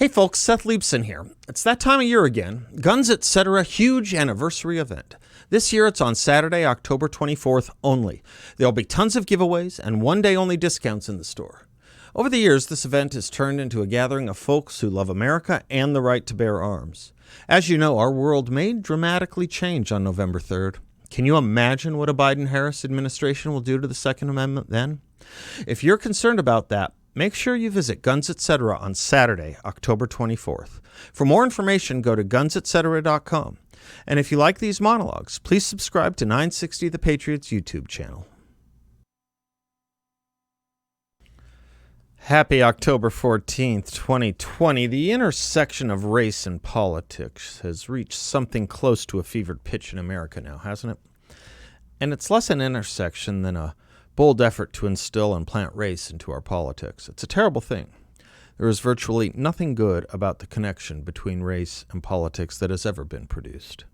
Hey folks, Seth here. It's that time of year again. Guns Etc. huge anniversary event. This year it's on Saturday, October 24th only. There'll be tons of giveaways and one-day only discounts in the store. Over the years, this event has turned into a gathering of folks who love America and the right to bear arms. As you know, our world may dramatically change on November 3rd. Can you imagine what a Biden-Harris administration will do to the Second Amendment then? If you're concerned about that, make sure you visit Guns Etc. on Saturday, October 24th. For more information, go to gunsetcetera.com. And if you like these monologues, please subscribe to 960 The Patriots YouTube channel. Happy October 14th, 2020. The intersection of race and politics has reached something close to a fevered pitch in America now, hasn't it? And it's less an intersection than a bold effort to instill and plant race into our politics. It's a terrible thing. There is virtually nothing good about the connection between race and politics that has ever been produced.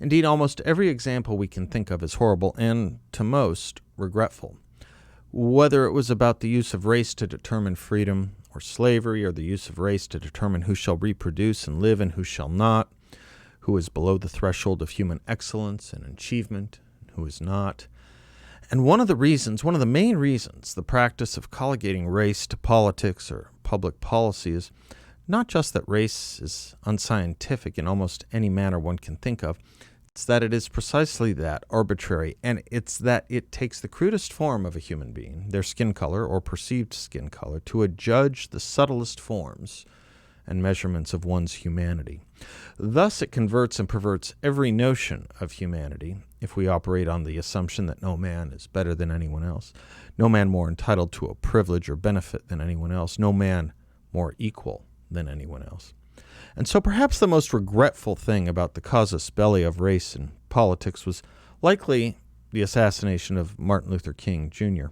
Indeed, almost every example we can think of is horrible and, to most, regretful. Whether it was about the use of race to determine freedom or slavery, or the use of race to determine who shall reproduce and live and who shall not, who is below the threshold of human excellence and achievement, and who is not. And one of the main reasons the practice of colligating race to politics or public policy is not just that race is unscientific in almost any manner one can think of, it's that it is precisely that, arbitrary, and it's that it takes the crudest form of a human being, their skin color or perceived skin color, to adjudge the subtlest forms and measurements of one's humanity. Thus, it converts and perverts every notion of humanity if we operate on the assumption that no man is better than anyone else, no man more entitled to a privilege or benefit than anyone else, no man more equal than anyone else. And so perhaps the most regretful thing about the casus belli of race and politics was likely the assassination of Martin Luther King, Jr.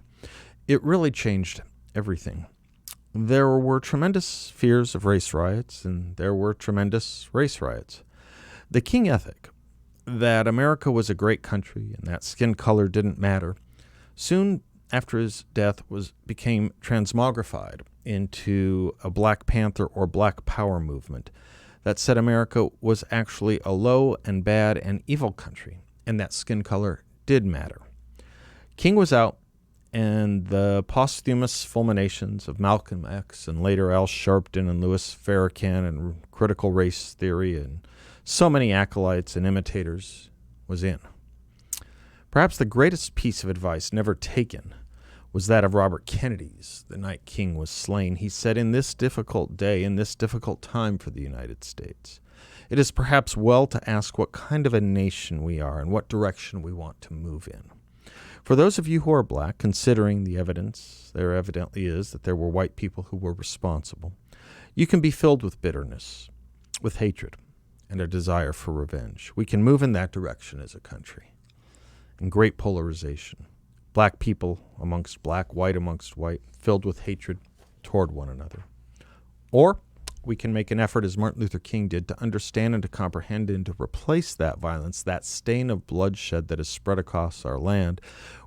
It really changed everything. There were tremendous fears of race riots, and there were tremendous race riots. The King ethic, that America was a great country and that skin color didn't matter, soon after his death became transmogrified into a Black Panther or Black Power movement that said America was actually a low and bad and evil country, and that skin color did matter. King was out, and the posthumous fulminations of Malcolm X and later Al Sharpton and Louis Farrakhan and critical race theory and so many acolytes and imitators was in. Perhaps the greatest piece of advice never taken was that of Robert Kennedy's the night King was slain. He said, "In this difficult day, in this difficult time for the United States, it is perhaps well to ask what kind of a nation we are and what direction we want to move in. For those of you who are black, considering the evidence there evidently is that there were white people who were responsible, you can be filled with bitterness, with hatred, and a desire for revenge. We can move in that direction as a country. In great polarization, black people amongst black, white amongst white, filled with hatred toward one another. Or we can make an effort, as Martin Luther King did, to understand and to comprehend and to replace that violence, that stain of bloodshed that is spread across our land,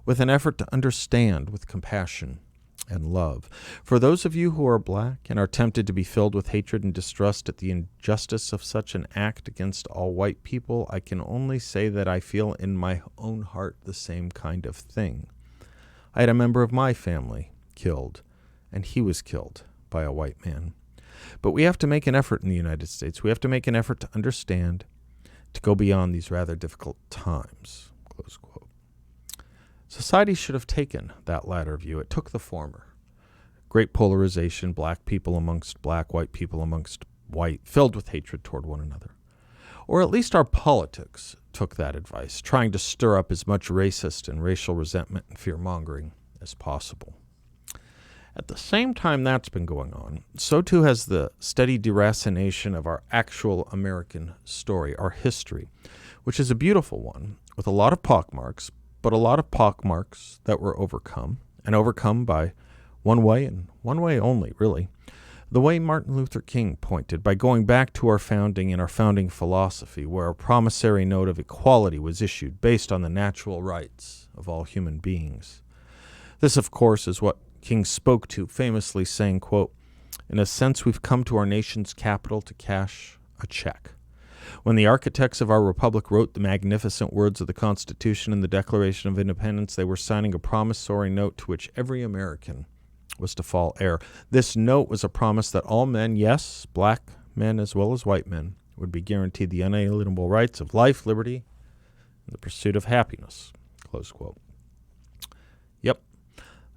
with an effort to understand with compassion and love. For those of you who are black and are tempted to be filled with hatred and distrust at the injustice of such an act against all white people, I can only say that I feel in my own heart the same kind of thing. I had a member of my family killed, and he was killed by a white man. But we have to make an effort in the United States. We have to make an effort to understand, to go beyond these rather difficult times." Close quote. Society should have taken that latter view. It took the former. Great polarization, black people amongst black, white people amongst white, filled with hatred toward one another. Or at least our politics took that advice, trying to stir up as much racist and racial resentment and fear-mongering as possible. At the same time that's been going on, so too has the steady deracination of our actual American story, our history, which is a beautiful one, with a lot of pockmarks, but a lot of pockmarks that were overcome, and overcome by one way and one way only, really. The way Martin Luther King pointed, by going back to our founding and our founding philosophy, where a promissory note of equality was issued based on the natural rights of all human beings. This, of course, is what King spoke to, famously saying, quote, In a sense, we've come to our nation's capital to cash a check. When the architects of our republic wrote the magnificent words of the Constitution and the Declaration of Independence, they were signing a promissory note to which every American was to fall heir. This note was a promise that all men, yes, black men as well as white men, would be guaranteed the unalienable rights of life, liberty, and the pursuit of happiness. Close quote. Yep,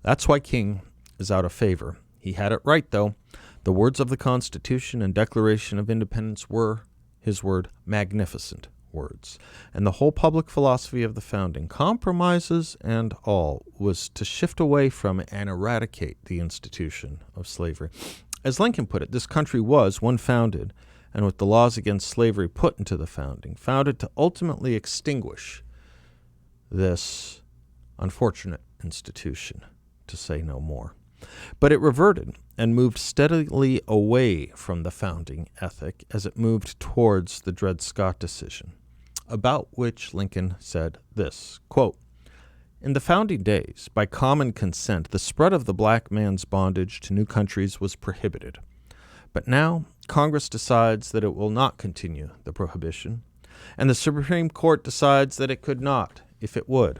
that's why King is out of favor. He had it right, though. The words of the Constitution and Declaration of Independence were, his word, magnificent words. And the whole public philosophy of the founding, compromises and all, was to shift away from and eradicate the institution of slavery. As Lincoln put it, this country was, when founded, and with the laws against slavery put into the founding, founded to ultimately extinguish this unfortunate institution, to say no more. But it reverted and moved steadily away from the founding ethic as it moved towards the Dred Scott decision, about which Lincoln said this, quote, "In the founding days, by common consent, the spread of the black man's bondage to new countries was prohibited. But now Congress decides that it will not continue the prohibition, and the Supreme Court decides that it could not, if it would.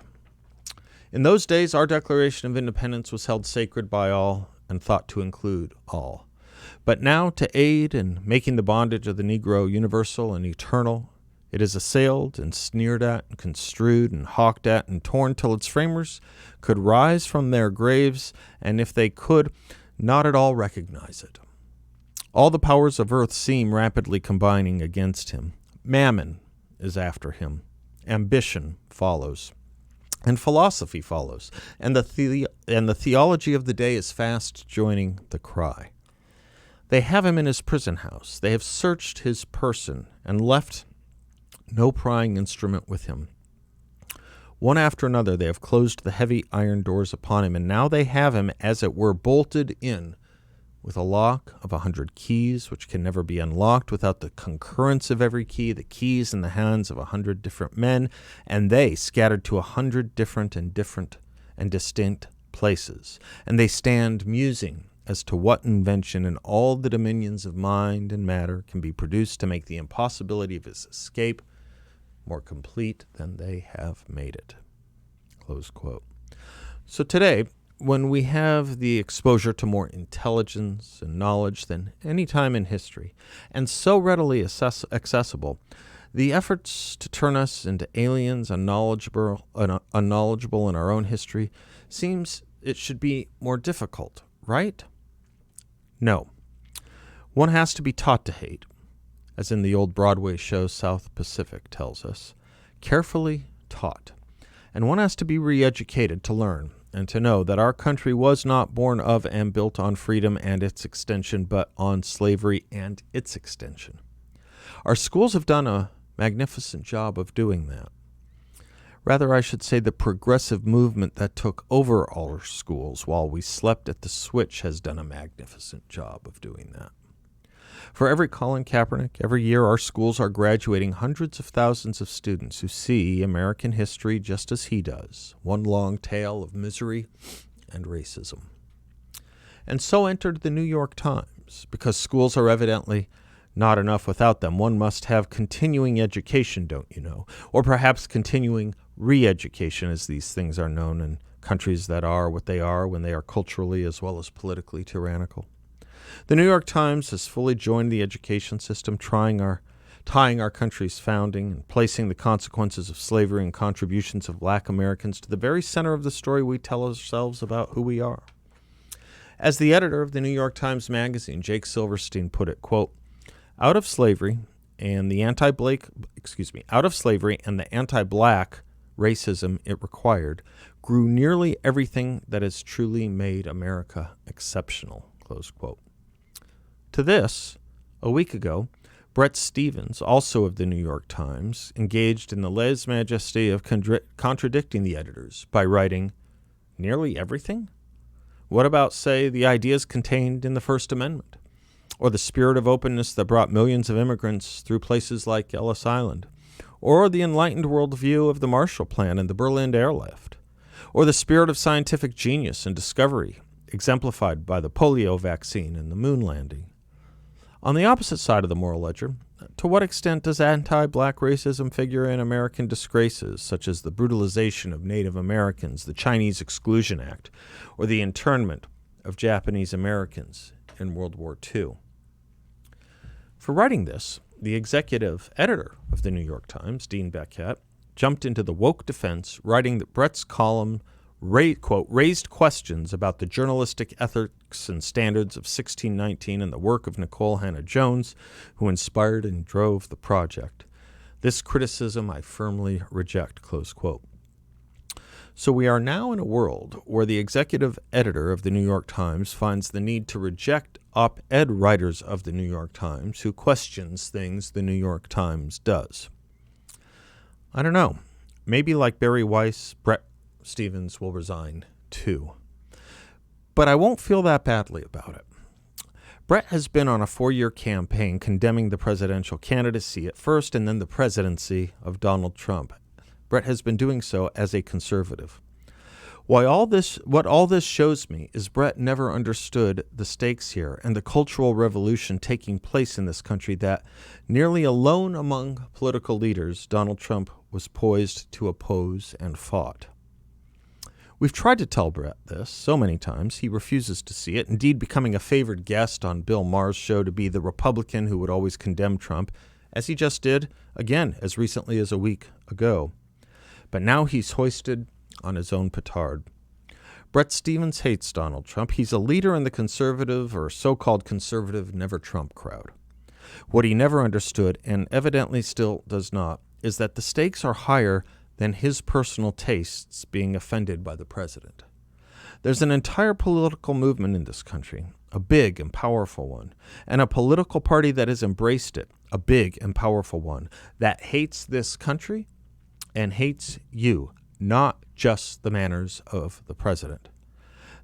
In those days, our Declaration of Independence was held sacred by all and thought to include all. But now, to aid in making the bondage of the Negro universal and eternal, it is assailed and sneered at and construed and hawked at and torn till its framers could rise from their graves, and if they could, not at all recognize it. All the powers of earth seem rapidly combining against him. Mammon is after him. Ambition follows. And philosophy follows, and the theology of the day is fast joining the cry. They have him in his prison house. They have searched his person and left no prying instrument with him. One after another they have closed the heavy iron doors upon him, and now they have him, as it were, bolted in with a lock of 100 keys, which can never be unlocked without the concurrence of every key, the keys in the hands of 100 different men, and they scattered to 100 different and distinct places. And they stand musing as to what invention in all the dominions of mind and matter can be produced to make the impossibility of his escape more complete than they have made it. Close quote. So today, when we have the exposure to more intelligence and knowledge than any time in history, and so readily accessible, the efforts to turn us into aliens unknowledgeable in our own history seems it should be more difficult, right? No. One has to be taught to hate, as in the old Broadway show South Pacific tells us, carefully taught. And one has to be re-educated to learn and to know that our country was not born of and built on freedom and its extension, but on slavery and its extension. Our schools have done a magnificent job of doing that. Rather, I should say the progressive movement that took over all our schools while we slept at the switch has done a magnificent job of doing that. For every Colin Kaepernick, every year our schools are graduating hundreds of thousands of students who see American history just as he does, one long tale of misery and racism. And so entered the New York Times, because schools are evidently not enough without them. One must have continuing education, don't you know? Or perhaps continuing re-education, as these things are known in countries that are what they are when they are culturally as well as politically tyrannical. The New York Times has fully joined the education system, tying our country's founding and placing the consequences of slavery and contributions of black Americans to the very center of the story we tell ourselves about who we are. As the editor of the New York Times Magazine, Jake Silverstein, put it, quote, out of slavery and the anti-black racism it required grew nearly everything that has truly made America exceptional, close quote. To this, a week ago, Bret Stephens, also of the New York Times, engaged in the lèse-majesté of contradicting the editors by writing, nearly everything? What about, say, the ideas contained in the First Amendment? Or the spirit of openness that brought millions of immigrants through places like Ellis Island? Or the enlightened worldview of the Marshall Plan and the Berlin Airlift? Or the spirit of scientific genius and discovery exemplified by the polio vaccine and the moon landing. On the opposite side of the moral ledger, to what extent does anti-black racism figure in American disgraces, such as the brutalization of Native Americans, the Chinese Exclusion Act, or the internment of Japanese Americans in World War II? For writing this, the executive editor of the New York Times, Dean Beckett, jumped into the woke defense, writing that Brett's column quote, raised questions about the journalistic ethics and standards of 1619 and the work of Nicole Hannah-Jones, who inspired and drove the project. This criticism I firmly reject, close quote. So we are now in a world where the executive editor of the New York Times finds the need to reject op-ed writers of the New York Times who questions things the New York Times does. I don't know. Maybe like Barry Weiss, Brett Stevens will resign too. But I won't feel that badly about it. Brett has been on a 4-year campaign condemning the presidential candidacy at first and then the presidency of Donald Trump. Brett has been doing so as a conservative. What all this shows me is Brett never understood the stakes here and the cultural revolution taking place in this country that, nearly alone among political leaders, Donald Trump was poised to oppose and fought. We've tried to tell Brett this so many times. He refuses to see it, indeed becoming a favored guest on Bill Maher's show to be the Republican who would always condemn Trump, as he just did, again, as recently as a week ago. But now he's hoisted on his own petard. Brett Stevens hates Donald Trump. He's a leader in the conservative or so-called conservative never Trump crowd. What he never understood, and evidently still does not, is that the stakes are higher than his personal tastes being offended by the president. There's an entire political movement in this country, a big and powerful one, and a political party that has embraced it, a big and powerful one, that hates this country and hates you, not just the manners of the president.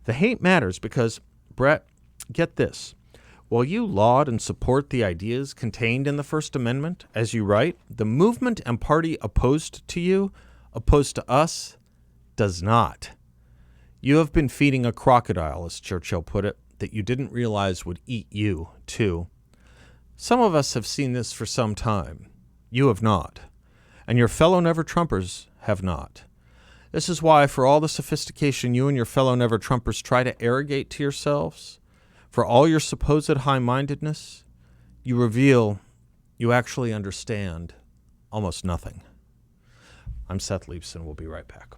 The hate matters because, Brett, get this. While you laud and support the ideas contained in the First Amendment, as you write, the movement and party opposed to you, opposed to us, does not. You have been feeding a crocodile, as Churchill put it, that you didn't realize would eat you, too. Some of us have seen this for some time. You have not. And your fellow Never-Trumpers have not. This is why, for all the sophistication you and your fellow Never-Trumpers try to arrogate to yourselves, for all your supposed high-mindedness, you reveal you actually understand almost nothing. I'm Seth Leibson. We'll be right back.